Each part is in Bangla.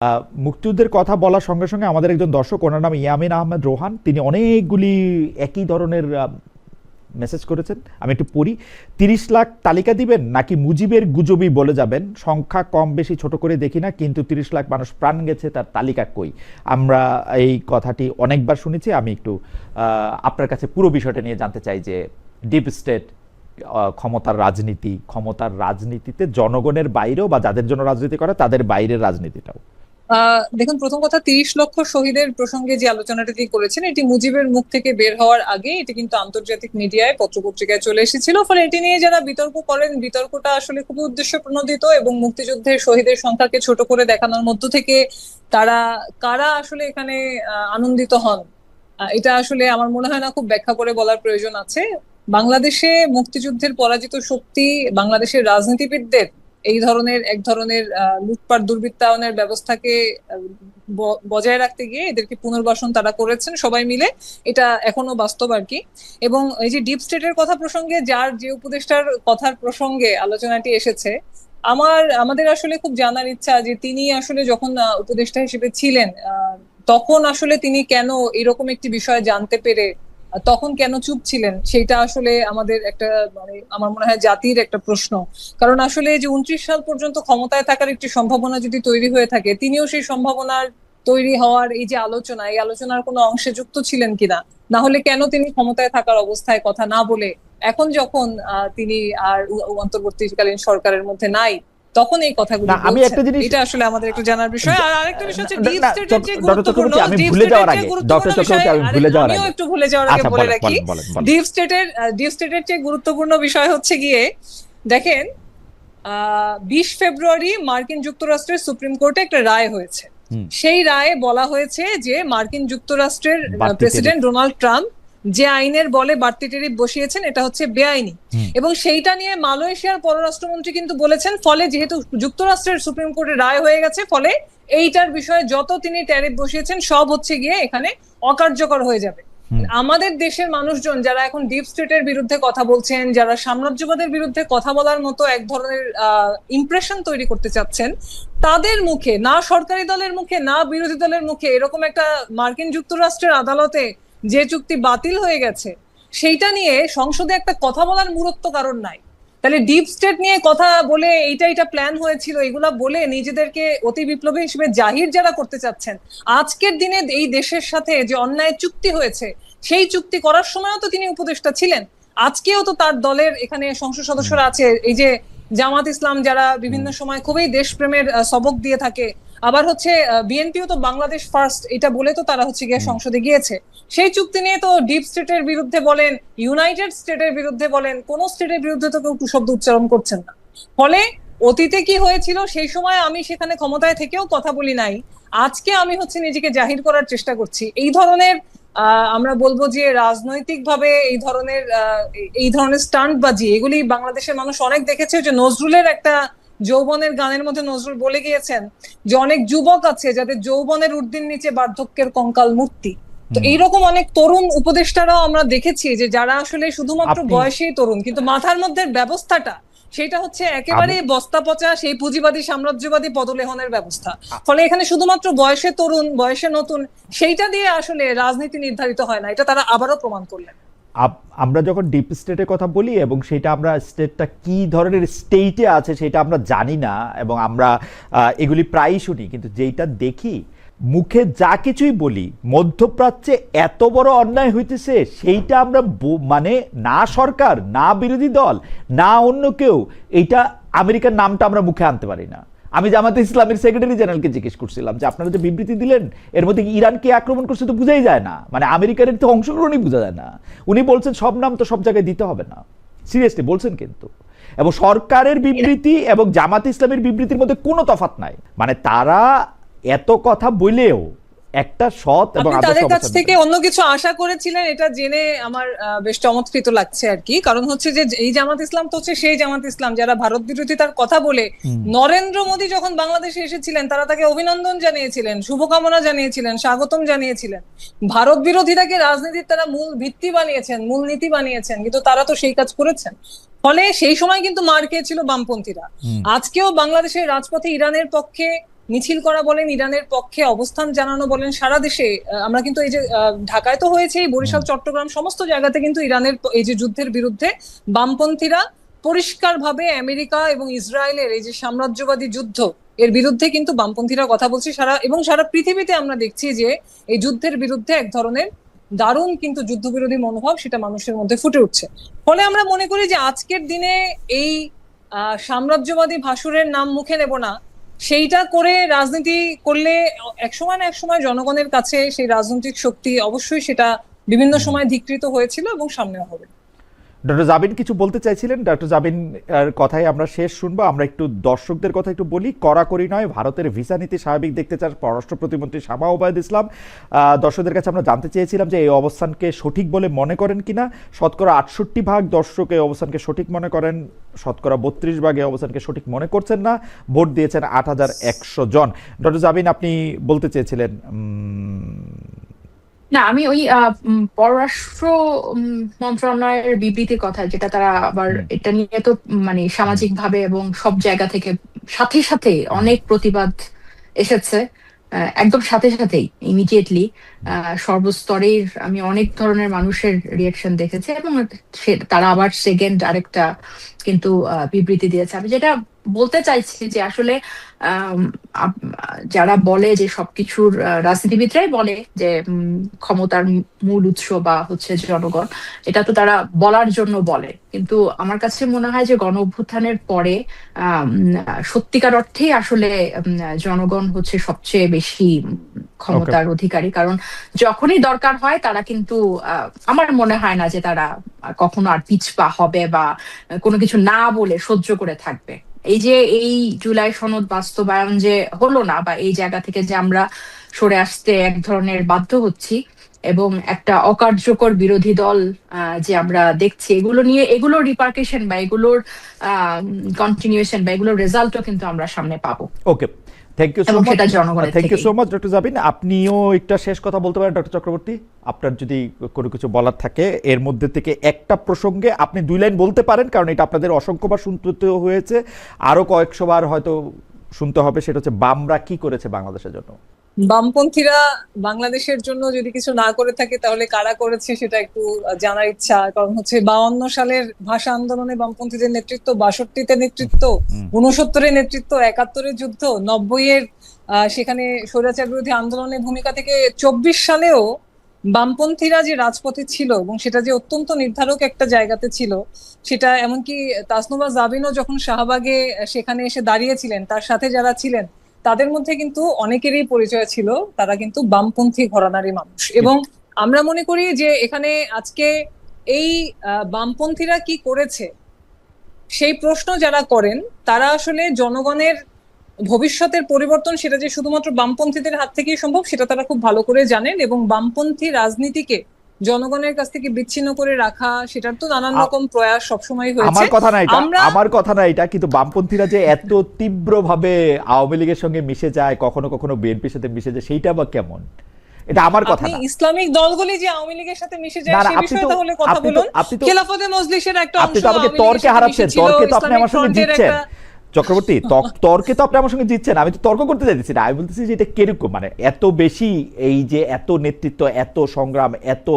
মুক্তিযুদ্ধের কথা বলার সঙ্গে সঙ্গে আমাদের একজন দর্শক, ওনার নাম ইয়ামিন আহমেদ রোহান, তিনি অনেকগুলি একই ধরনের মেসেজ করেছেন। আমি একটু পড়ি। ৩০ লাখ তালিকা দিবেন নাকি মুজিবের গুজবই বলে যাবেন? সংখ্যা কম বেশি ছোট করে দেখি না, কিন্তু ৩০ লাখ মানুষ প্রাণ গেছে, তার তালিকা কই? আমরা এই কথাটি অনেকবার শুনেছি। আমি একটু আপনার কাছে পুরো বিষয়টা নিয়ে জানতে চাই যে ডিপ স্টেট, ক্ষমতার রাজনীতিতে জনগণের বাইরেও বা যাদের জন্য রাজনীতি করে তাদের বাইরের রাজনীতিটাও। দেখুন, প্রথম কথা, ৩০ লক্ষ শহীদের প্রসঙ্গে যে আলোচনাটা তিনি করেছেন, এটি মুজিবের মুখ থেকে বের হওয়ার আগে এটি কিন্তু আন্তর্জাতিক মিডিয়ায়, পত্রপত্রিকায় চলে এসেছিল। ফলে এটি নিয়ে যারা বিতর্ক করেন, বিতর্কটা আসলে খুবই উদ্দেশ্য প্রণোদিত এবং মুক্তিযুদ্ধের শহীদের সংখ্যাকে ছোট করে দেখানোর মধ্য থেকে তারা কারা আসলে এখানে আনন্দিত হন, এটা আসলে আমার মনে হয় না খুব ব্যাখ্যা করে বলার প্রয়োজন আছে। বাংলাদেশে মুক্তিযুদ্ধের পরাজিত শক্তি বাংলাদেশের রাজনীতিবিদদের এই ধরনের এক ধরনের লুটপাট দুর্বৃত্তায়নের ব্যবস্থাকে বজায় রাখতে গিয়ে এদেরকে পুনর্বাসন তারা করেছেন সবাই মিলে। এটা এখনো বাস্তব আর কি। এবং এই যে ডিপ স্টেটের কথা প্রসঙ্গে, যার যে উপদেষ্টার কথার প্রসঙ্গে আলোচনাটি এসেছে, আমাদের আসলে খুব জানার ইচ্ছা যে তিনি আসলে যখন উপদেষ্টা হিসেবে ছিলেন, তখন আসলে তিনি কেন এরকম একটি বিষয় জানতে পেরে তখন কেন চুপ ছিলেন, সেটা আসলে আমাদের একটা, মানে আমার মনে হয় জাতির একটা প্রশ্ন। কারণ আসলে যে 29 সাল পর্যন্ত ক্ষমতায় থাকার একটি সম্ভাবনা যদি তৈরি হয়ে থাকে, তিনিও সেই সম্ভাবনার তৈরি হওয়ার এই যে আলোচনা, এই আলোচনার কোনো অংশে যুক্ত ছিলেন কিনা, না হলে কেন তিনি ক্ষমতায় থাকার অবস্থায় কথা না বলে এখন যখন তিনি আর অন্তর্বর্তীকালীন সরকারের মধ্যে নাই, তখন এই কথাগুলো আমি বলছেন? একটা জিনিস, এটা আসলে আমাদের একটু জানার বিষয়। আর আরেকটা বিষয় হচ্ছে ডিপ স্টেটের যে ডক্টর গুরুত্বপূর্ণ, চক্রবর্তী, আমি ডিপ ভুলে যাওয়ার স্টেটের যে আগে, গুরুত্বপূর্ণ ডক্টর বিষয়, চক্রবর্তী, আমি ভুলে যাওয়ার আমিও আগে, একটু ভুলে যাওয়ার আগে আচ্ছা বলে বলেন রাখি, বলেন বলেন বলেন। ডিপ স্টেটের যে গুরুত্বপূর্ণ বিষয় হচ্ছে গিয়ে, দেখেন, 20 ফেব্রুয়ারি মার্কিন যুক্তরাষ্ট্রের সুপ্রিম কোর্টে একটা রায় হয়েছে। সেই রায়ে বলা হয়েছে যে মার্কিন যুক্তরাষ্ট্রের প্রেসিডেন্ট ডোনাল্ড ট্রাম্প যে আইনের বলে বাড়তি ট্যারিফ বসিয়েছেন, এটা হচ্ছে বেআইনি। এবং সেইটা নিয়ে মালয়েশিয়ার পররাষ্ট্রমন্ত্রী কিন্তু বলেছেন, ফলে যেহেতু যুক্তরাষ্ট্রের সুপ্রিম কোর্টের রায় হয়ে গেছে, ফলে এইটার বিষয়ে যত তিনি ট্যারিফ বসিয়েছেন সব হচ্ছে গিয়ে এখানে অকার্যকর হয়ে যাবে। আমাদের দেশের মানুষজন যারা এখন ডিপ স্টেটের বিরুদ্ধে কথা বলছেন, যারা সাম্রাজ্যবাদের বিরুদ্ধে কথা বলার মতো এক ধরনের ইমপ্রেশন তৈরি করতে চাচ্ছেন, তাদের মুখে, না সরকারি দলের মুখে না বিরোধী দলের মুখে, এরকম একটা মার্কিন যুক্তরাষ্ট্রের আদালতে যে চুক্তি বাতিল হয়ে গেছে সেইটা নিয়ে সংসদে একটা কথা বলার মূরত্ব কারণ নাই। তাহলে ডিপ স্টেট নিয়ে কথা বলে এইটা প্ল্যান হয়েছিল এগুলা বলে নিজেদেরকে অতি বিপ্লবী হিসেবে জাহির যারা করতে চাচ্ছেন, আজকের দিনে এই দেশের সাথে যে অন্যায় চুক্তি হয়েছে, সেই চুক্তি করার সময়ও তো তিনি উপদেষ্টা ছিলেন। আজকেও তো তার দলের এখানে সংসদ সদস্যরা আছে, এই যে জামাত ইসলাম, যারা বিভিন্ন সময় খুবই দেশপ্রেমের সবক দিয়ে থাকে। আবার হচ্ছে বিএনপিও তো বাংলাদেশ ফার্স্ট এটা বলে তো তারা হচ্ছে গিয়ে সংসদে গিয়েছে। সেই চুক্তি নিয়ে তো ডিপ স্টেটের বিরুদ্ধে বলেন, ইউনাইটেড স্টেটের বিরুদ্ধে বলেন, কোন স্টেটের বিরুদ্ধে তো কেউ শব্দ উচ্চারণ করছেন না। ফলে অতীতে কি হয়েছিল সেই সময় আমি সেখানে ক্ষমতায় থেকেও কথা বলি নাই, আজকে আমি হচ্ছে নিজেকে জাহির করার চেষ্টা করছি। এই ধরনের আমরা বলবো যে রাজনৈতিক ভাবে এই ধরনের স্টান্টবাজি, এগুলি বাংলাদেশের মানুষ অনেক দেখেছে। যে নজরুলের একটা যৌবনের গানের মধ্যে নজরুল বলে গিয়েছেন যে অনেক যুবক আছে যাদের যৌবনের ঊর্ধ্বের নিচে বার্ধক্যের কঙ্কাল মূর্তি। তো এইরকম অনেক তরুণ উপদেষ্টারাও আমরা দেখেছি যে যারা আসলে শুধুমাত্র বয়সেই তরুণ, কিন্তু মাথার মধ্যে ব্যবস্থাটা সেটা হচ্ছে একেবারে বস্তা পচা সেই পুঁজিবাদী সাম্রাজ্যবাদী পদলেহনের ব্যবস্থা। ফলে এখানে শুধুমাত্র বয়সে তরুণ, বয়সে নতুন, সেইটা দিয়ে আসলে রাজনীতি নির্ধারিত হয় না, এটা তারা আবারও প্রমাণ করলেন। আমরা যখন ডিপ স্টেটের কথা বলি এবং সেটা আমরা স্টেটটা কি ধরনের স্টেটে আছে সেটা আমরা জানি না, এবং আমরা এগুলি প্রায়ই শুনি, কিন্তু যেটা দেখি মুখে যা কিছুই বলি, মধ্যপ্রাচ্যে এত বড় অন্যায় হইতেছে সেইটা আমরা মানে না সরকার, না বিরোধী দল, না অন্য কেউ, এইটা আমেরিকার নামটা আমরা মুখে আনতে পারি না। আমি জামাতে ইসলামের সেক্রেটারি জেনারেলকে জিজ্ঞেস করছিলাম যে আপনারা যে বিবৃতি দিলেন এর মধ্যে ইরানকে আক্রমণ করছে তো বোঝাই যায় না, মানে আমেরিকার তো অংশগ্রহণই বোঝা যায় না। উনি বলছেন সব নাম তো সব জায়গায় দিতে হবে না, সিরিয়াসলি বলছেন কিন্তু। এবং সরকারের বিবৃতি এবং জামাত ইসলামের বিবৃতির মধ্যে কোনো তফাৎ নাই, মানে তারা এত কথা বলেও একটা সৎ এবং তাদের কাছ থেকে অন্য কিছু আশা করেছিলেন, এটা জেনে আমার বেশ চমৎকৃত লাগছে আর কি। কারণ হচ্ছে যে এই জামাত ইসলাম তো হচ্ছে সেই জামাত ইসলাম যারা ভারত বিরোধিতার কথা বলে নরেন্দ্র মোদী যখন বাংলাদেশে এসেছিলেন তারা তাকে অভিনন্দন জানিয়েছিলেন, শুভকামনা জানিয়েছিলেন, স্বাগতম জানিয়েছিলেন। ভারত বিরোধিতাকে রাজনীতির তারা মূল ভিত্তি বানিয়েছেন, মূল নীতি বানিয়েছেন, কিন্তু তারা তো সেই কাজ করেছেন। ফলে সেই সময় কিন্তু মার খেয়েছিল বামপন্থীরা। আজকেও বাংলাদেশের রাজপথে ইরানের পক্ষে মিছিল করা বলেন, ইরানের পক্ষে অবস্থান জানানো বলেন, সারা দেশে আমরা কিন্তু এই যে ঢাকায় তো হয়েছে, বরিশাল, চট্টগ্রাম সমস্ত জায়গাতে কিন্তু ইরানের এই যে যুদ্ধের বিরুদ্ধে বামপন্থীরা পরিষ্কারভাবে আমেরিকা এবং ইসরায়েলের এই যে সাম্রাজ্যবাদী যুদ্ধ এর বিরুদ্ধে কিন্তু বামপন্থীরা কথা বলছে। সারা পৃথিবীতে আমরা দেখছি যে এই যুদ্ধের বিরুদ্ধে এক ধরনের দারুণ কিন্তু যুদ্ধবিরোধী মনোভাব সেটা মানুষের মধ্যে ফুটে উঠছে। ফলে আমরা মনে করি যে আজকের দিনে এই সাম্রাজ্যবাদী ভাসুরের নাম মুখে নেব না, সেইটা করে রাজনীতি করলে একসময় না একসময় জনগণের কাছে সেই রাজনৈতিক শক্তি অবশ্যই সেটা বিভিন্ন সময় ধিকৃত হয়েছিল এবং সামনেও হবে। ডক্টর জাবিন কিছু বলতে চাইছিলেন, ডক্টর জাবিন এর কথাই আমরা শেষ শুনবো। আমরা একটু দর্শকদের কথা একটু বলি। কড়াকড়ি নয়, ভারতের ভিসা নীতি স্বাভাবিক দেখতে চান পররাষ্ট্র প্রতিমন্ত্রী শামা ওবায়দ ইসলাম। দর্শকদের কাছে আমরা জানতে চেয়েছিলাম যে এই অবস্থানকে সঠিক বলে মনে করেন কিনা। শতকরা 68% দর্শক এই অবস্থানকে সঠিক মনে করেন, শতকরা 32% এই অবস্থানকে সঠিক মনে করছেন না। ভোট দিয়েছেন 8100 জন। ডক্টর জাবিন, আপনি বলতে চেয়েছিলেন। না, আমি ওই পররাষ্ট্র মন্ত্রণালয়ের বিবৃতির কথা, যেটা তারা আবার এটা নিয়ে তো মানে সামাজিক ভাবে এবং সব জায়গা থেকে সাথে সাথে অনেক প্রতিবাদ এসেছে, একদম সাথে সাথেই ইমিডিয়েটলি সর্বস্তরের আমি অনেক ধরনের মানুষের রিয়াকশন দেখেছি, এবং তারা আবার সেকেন্ড আরেকটা কিন্তু বিবৃতি দিয়েছে। আমি যেটা বলতে চাইছি যে আসলে যারা বলে যে সবকিছুর, রাজনীতিবিদরাই বলে যে ক্ষমতার মূল উৎস বা হচ্ছে জনগণ, এটা তো তারা বলার জন্য বলে, কিন্তু আমার কাছে মনে হয় যে গণ অভ্যুত্থানের পরে সত্যিকার অর্থেই আসলে জনগণ হচ্ছে সবচেয়ে বেশি ক্ষমতার অধিকারী। কারণ যখনই দরকার হয় তারা কিন্তু আমার মনে হয় না যে তারা কখনো আর পিছপা হবে বা কোনো কিছু না বলে সহ্য করে থাকবে। এই যে এই জুলাই সনদ বাস্তবায়ন যে হলো না, বা এই জায়গা থেকে যে আমরা সরে আসতে এক ধরনের বাধ্য হচ্ছি, এবং একটা অকার্যকর বিরোধী দল যে আমরা দেখছি, এগুলোর রিপার্কেশন বা এগুলোর কন্টিনিউশন বা এগুলোর রেজাল্টও কিন্তু আমরা সামনে পাবো। Okay, thank you so much doctor Jabin. আপনিও একটা শেষ কথা বলতে পারেন ডক্টর চক্রবর্তী, আপনার যদি কোনো কিছু বলার থাকে এর মধ্যে থেকে একটা প্রসঙ্গে আপনি 2 লাইন বলতে পারেন, কারণ এটা আপনাদের অসংখ্যবার শুনতে হয়েছে, আরো কয়েকশোবার হয়তো শুনতে হবে। সেটা হচ্ছে বামরা কি করেছে বাংলাদেশের জন্য। বামপন্থীরা বাংলাদেশের জন্য যদি কিছু না করে থাকে তাহলে কারা করেছে সেটা একটু জানার ইচ্ছা। কারণ হচ্ছে 52 সালের ভাষা আন্দোলনে বামপন্থীদের নেতৃত্ব, 62-তে নেতৃত্ব, 69-এর নেতৃত্ব, 71-এর যুদ্ধ, 90-এর সেখানে স্বৈরাচার বিরোধী আন্দোলনের ভূমিকা থেকে 24 সালেও বামপন্থীরা যে রাজপথে ছিল এবং সেটা যে অত্যন্ত নির্ধারক একটা জায়গাতে ছিল, সেটা এমনকি তাসনুভা জাবিনও যখন শাহবাগে সেখানে এসে দাঁড়িয়েছিলেন, তার সাথে যারা ছিলেন তাদের মধ্যে কিন্তু অনেকেরই পরিচয় ছিল তারা কিন্তু বামপন্থী ঘরানারই মানুষ। এবং আমরা মনে করি যে এখানে আজকে এই বামপন্থীরা কি করেছে সেই প্রশ্ন যারা করেন তারা আসলে জনগণের ভবিষ্যতের পরিবর্তন সেটা যে শুধুমাত্র বামপন্থীদের হাত থেকেই সম্ভব সেটা তারা খুব ভালো করে জানেন। এবং বামপন্থী রাজনীতিকে জনগণের কাছ থেকে বিচ্ছিন্ন করে রাখা, সেটার তো নানান রকম প্রয়াস সবসময় হয়েছে। আমার কথা না এটা, কিন্তু বামপন্থীরা যে এত তীব্রভাবে আওয়ামী লীগের সঙ্গে মিশে যায়, কখনো কখনো বিএনপির সাথে মিশে যায়, সেইটা বা কেমন? এটা আমার কথা না। ইসলামিক দলগুলি যে আওয়ামী লীগের সাথে মিশে যায় সেই বিষয়ে তাহলে কথা বলুন। খেলাফতে মজলিসের একটা অংশ আপনি তো আমাকে তর্কে হারাচ্ছেন, তর্কে তো আপনি আমার সঙ্গে জিতছেন চক্রবর্তী, তর্কে তো আপনি আমার সঙ্গে জিতছেন। আমি তো তর্ক করতে চাইতেছি না, আমি বলতেছি যে এটা কিরকম, মানে এত বেশি এই যে এত নেতৃত্ব, এত সংগ্রাম, এত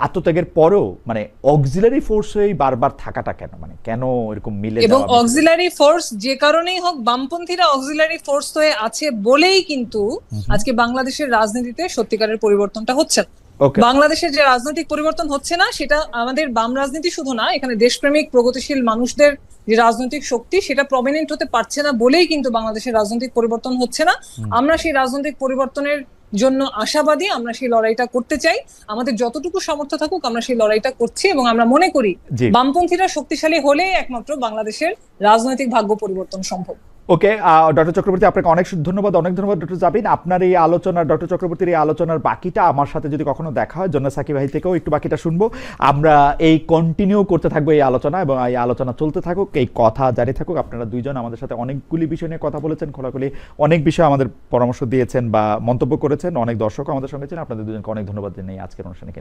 আত্মত্যাগের পরেও মানে অক্সিলারি ফোর্স হয়ে বারবার থাকাটা কেন, মানে কেন এরকম মিলে? এবং অক্সিলারি ফোর্স যে কারণেই হোক, বামপন্থীরা অক্সিলারি ফোর্স হয়ে আছে বলেই কিন্তু আজকে বাংলাদেশের রাজনীতিতে সত্যিকারের পরিবর্তনটা হচ্ছে না। বাংলাদেশের যে রাজনৈতিক পরিবর্তন হচ্ছে না সেটা আমাদের বাম রাজনীতি শুধু না, এখানে দেশপ্রেমিক প্রগতিশীল মানুষদের যে রাজনৈতিক শক্তি সেটা প্রমিনেন্ট হতে পারছে না বলেই কিন্তু বাংলাদেশের রাজনৈতিক পরিবর্তন হচ্ছে না। আমরা সেই রাজনৈতিক পরিবর্তনের জন্য আশাবাদী, আমরা সেই লড়াইটা করতে চাই, আমাদের যতটুকু সামর্থ্য থাকুক আমরা সেই লড়াইটা করছি। এবং আমরা মনে করি বামপন্থীরা শক্তিশালী হলেই একমাত্র বাংলাদেশের রাজনৈতিক ভাগ্য পরিবর্তন সম্ভব। ওকে, ডক্টর চক্রবর্তী আপনাকে অনেক ধন্যবাদ, ডক্টর জাবিন। আপনার এই আলোচনা, ডক্টর চক্রবর্তীর এই আলোচনার বাকিটা আমার সাথে যদি কখনো দেখা হয়, জন্নাত সাকিব ভাই থেকেও একটু বাকিটা শুনবো। আমরা এই কন্টিনিউ করতে থাকবো এই আলোচনা, এবং এই আলোচনা চলতে থাকুক, এই কথা জারি থাকুক। আপনারা দুইজন আমাদের সাথে অনেকগুলি বিষয় নিয়ে কথা বলেছেন, খোলাখুলি অনেক বিষয় আমাদের পরামর্শ দিয়েছেন বা মন্তব্য করেছেন, অনেক দর্শক আমাদের সঙ্গে ছিলেন। আপনাদের দুজনকে অনেক ধন্যবাদ জানাই আজকের অনুষ্ঠানে।